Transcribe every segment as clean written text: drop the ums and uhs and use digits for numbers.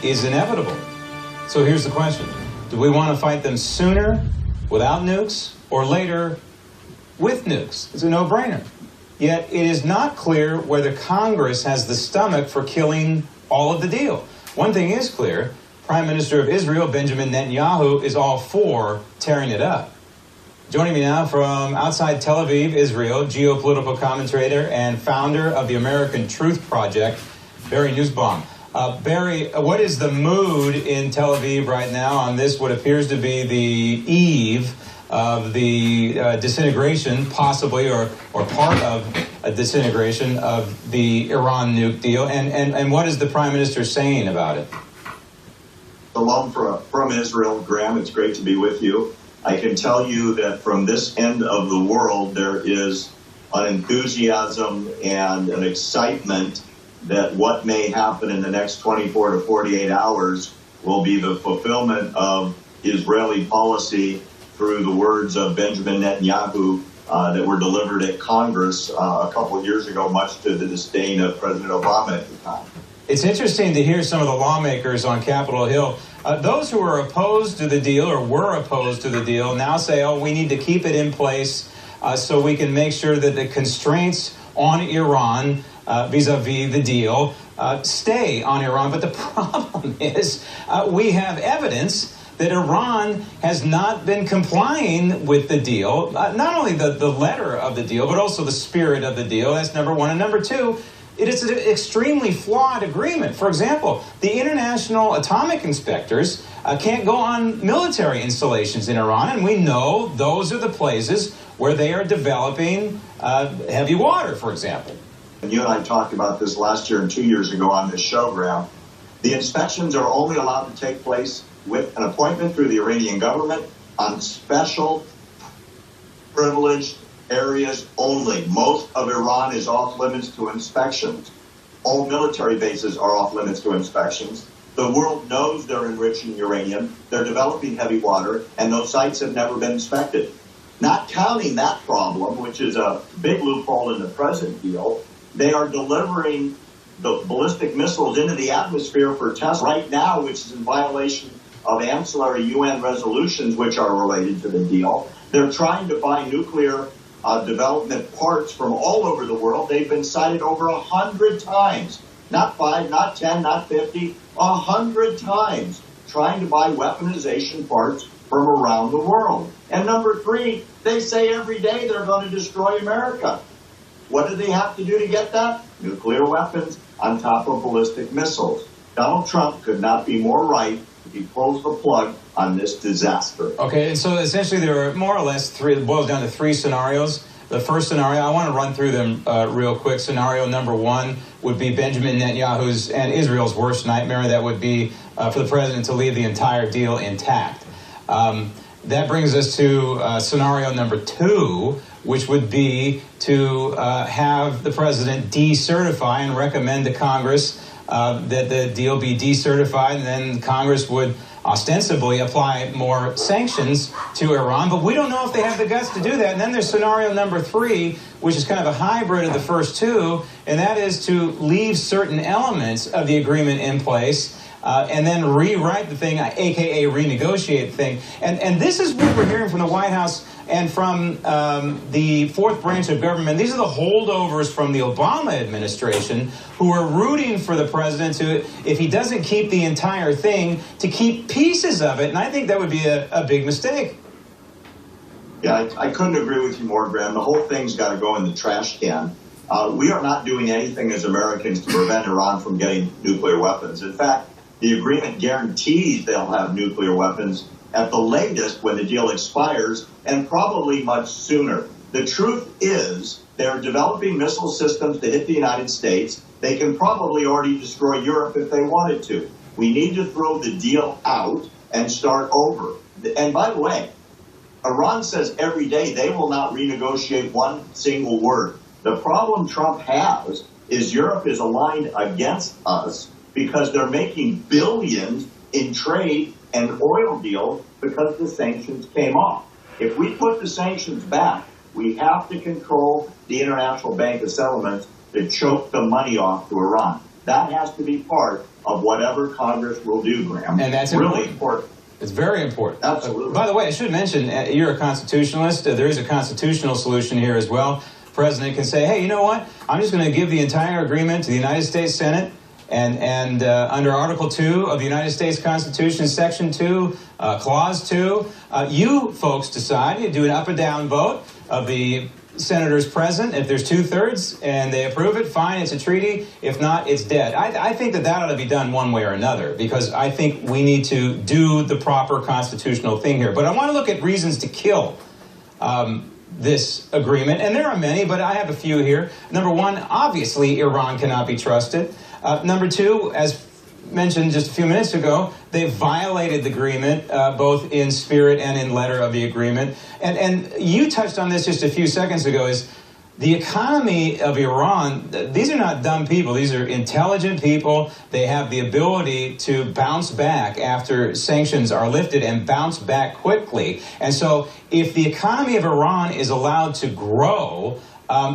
is inevitable. So here's the question. Do we want to fight them sooner without nukes or later with nukes? It's a no-brainer. Yet it is not clear whether Congress has the stomach for killing all of the deal. One thing is clear. Prime Minister of Israel, Benjamin Netanyahu, is all for tearing it up. Joining me now from outside Tel Aviv, Israel, geopolitical commentator and founder of the American Truth Project, Barry Nussbaum. Barry, what is the mood in Tel Aviv right now on this, what appears to be the eve of the disintegration, possibly, or part of a disintegration of the Iran nuke deal? And what is the Prime Minister saying about it? Shalom from Israel, Graham. It's great to be with you. I can tell you that from this end of the world, there is an enthusiasm and an excitement that what may happen in the next 24 to 48 hours will be the fulfillment of Israeli policy through the words of Benjamin Netanyahu that were delivered at Congress a couple of years ago, much to the disdain of President Obama at the time. It's interesting to hear some of the lawmakers on Capitol Hill. Those who are opposed to the deal or were opposed to the deal now say, oh, we need to keep it in place so we can make sure that the constraints on Iran vis-a-vis the deal stay on Iran. But the problem is we have evidence that Iran has not been complying with the deal, not only the letter of the deal, but also the spirit of the deal. That's number one. And number two, it is an extremely flawed agreement. For example, the international atomic inspectors can't go on military installations in Iran, and we know those are the places where they are developing heavy water, for example. And you and I talked about this last year and 2 years ago on this show, Graham. The inspections are only allowed to take place with an appointment through the Iranian government on special privileged areas only. Most of Iran is off limits to inspections. All military bases are off limits to inspections. The world knows they're enriching uranium, they're developing heavy water, and those sites have never been inspected. Not counting that problem, which is a big loophole in the present deal, they are delivering the ballistic missiles into the atmosphere for tests right now, which is in violation of ancillary UN resolutions which are related to the deal. They're trying to buy nuclear development parts from all over the world. They've been cited over 100 times, not 5, not 10, not 50, 100 times, trying to buy weaponization parts from around the world. And number three, they say every day they're going to destroy America. What do they have to do to get that? Nuclear weapons on top of ballistic missiles. Donald Trump could not be more right if he pulls the plug on this disaster. Okay, and so essentially there are more or less three, it boils down to three scenarios. The first scenario, I want to run through them real quick. Scenario number one would be Benjamin Netanyahu's and Israel's worst nightmare. That would be for the president to leave the entire deal intact. That brings us to scenario number two, which would be to have the president decertify and recommend to Congress that the deal be decertified, and then Congress would ostensibly apply more sanctions to Iran, but we don't know if they have the guts to do that. And then there's scenario number three, which is kind of a hybrid of the first two, and that is to leave certain elements of the agreement in place and then rewrite the thing, a.k.a. renegotiate the thing. And this is what we're hearing from the White House and from the fourth branch of government. These are the holdovers from the Obama administration who are rooting for the president to, if he doesn't keep the entire thing, to keep pieces of it. And I think that would be a big mistake. Yeah, I couldn't agree with you more, Graham. The whole thing's got to go in the trash can. We are not doing anything as Americans to prevent Iran from getting nuclear weapons. In fact, the agreement guarantees they'll have nuclear weapons at the latest when the deal expires, and probably much sooner. The truth is they're developing missile systems to hit the United States. They can probably already destroy Europe if they wanted to. We need to throw the deal out and start over. And by the way, Iran says every day they will not renegotiate one single word. The problem Trump has is Europe is aligned against us because they're making billions in trade and oil deals because the sanctions came off. If we put the sanctions back, we have to control the International Bank of Settlements to choke the money off to Iran. That has to be part of whatever Congress will do, Graham. And that's really important. It's very important. Absolutely. By the way, I should mention, you're a constitutionalist. There is a constitutional solution here as well. The president can say, hey, you know what? I'm just going to give the entire agreement to the United States Senate, and under Article 2 of the United States Constitution, Section 2, Clause 2, you folks decide. You do an up and down vote of the senators present. If there's 2/3 and they approve it, fine, it's a treaty. If not, it's dead. I think that ought to be done one way or another, because I think we need to do the proper constitutional thing here. But I want to look at reasons to kill this agreement, and there are many, but I have a few here. Number one, obviously Iran cannot be trusted. Number two, as mentioned just a few minutes ago, they violated the agreement, both in spirit and in letter of the agreement. And you touched on this just a few seconds ago, is the economy of Iran. These are not dumb people. These are intelligent people. They have the ability to bounce back after sanctions are lifted and bounce back quickly. And so if the economy of Iran is allowed to grow,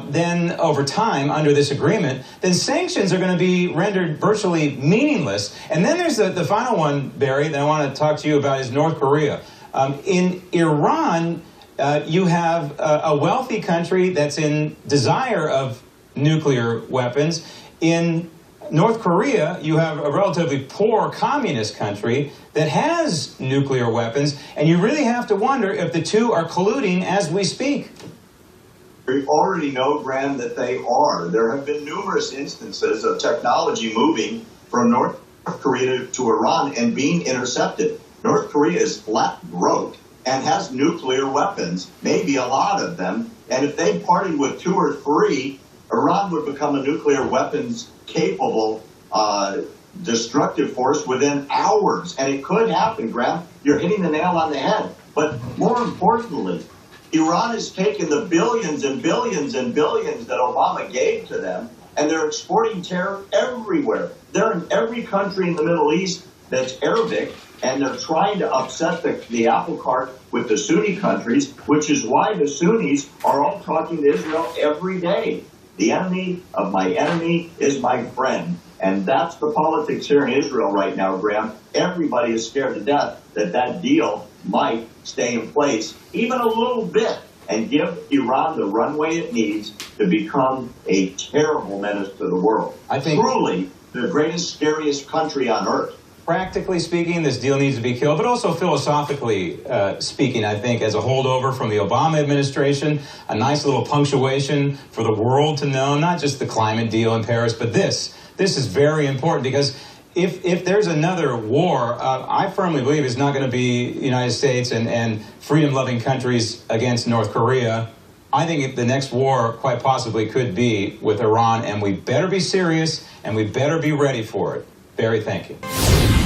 then over time, under this agreement, then sanctions are going to be rendered virtually meaningless. And then there's the final one, Barry, that I want to talk to you about, is North Korea. In Iran, you have a wealthy country that's in desire of nuclear weapons. In North Korea, you have a relatively poor communist country that has nuclear weapons, and you really have to wonder if the two are colluding as we speak. We already know, Graham, that they are. There have been numerous instances of technology moving from North Korea to Iran and being intercepted. North Korea is flat broke and has nuclear weapons, maybe a lot of them. And if they partied with 2 or 3, Iran would become a nuclear weapons capable destructive force within hours. And it could happen, Graham. You're hitting the nail on the head. But more importantly, Iran has taken the billions and billions and billions that Obama gave to them, and they're exporting terror everywhere. They're in every country in the Middle East that's Arabic, and they're trying to upset the apple cart with the Sunni countries, which is why the Sunnis are all talking to Israel every day. The enemy of my enemy is my friend. And that's the politics here in Israel right now, Graham. Everybody is scared to death that that deal might stay in place even a little bit and give Iran the runway it needs to become a terrible menace to the world. I think truly the greatest, scariest country on earth. Practically speaking, this deal needs to be killed, but also philosophically speaking, I think, as a holdover from the Obama administration, a nice little punctuation for the world to know, not just the climate deal in Paris, but this. This is very important, because if there's another war, I firmly believe it's not going to be the United States and freedom-loving countries against North Korea. I think the next war quite possibly could be with Iran, and we better be serious, and we better be ready for it. Barry, thank you.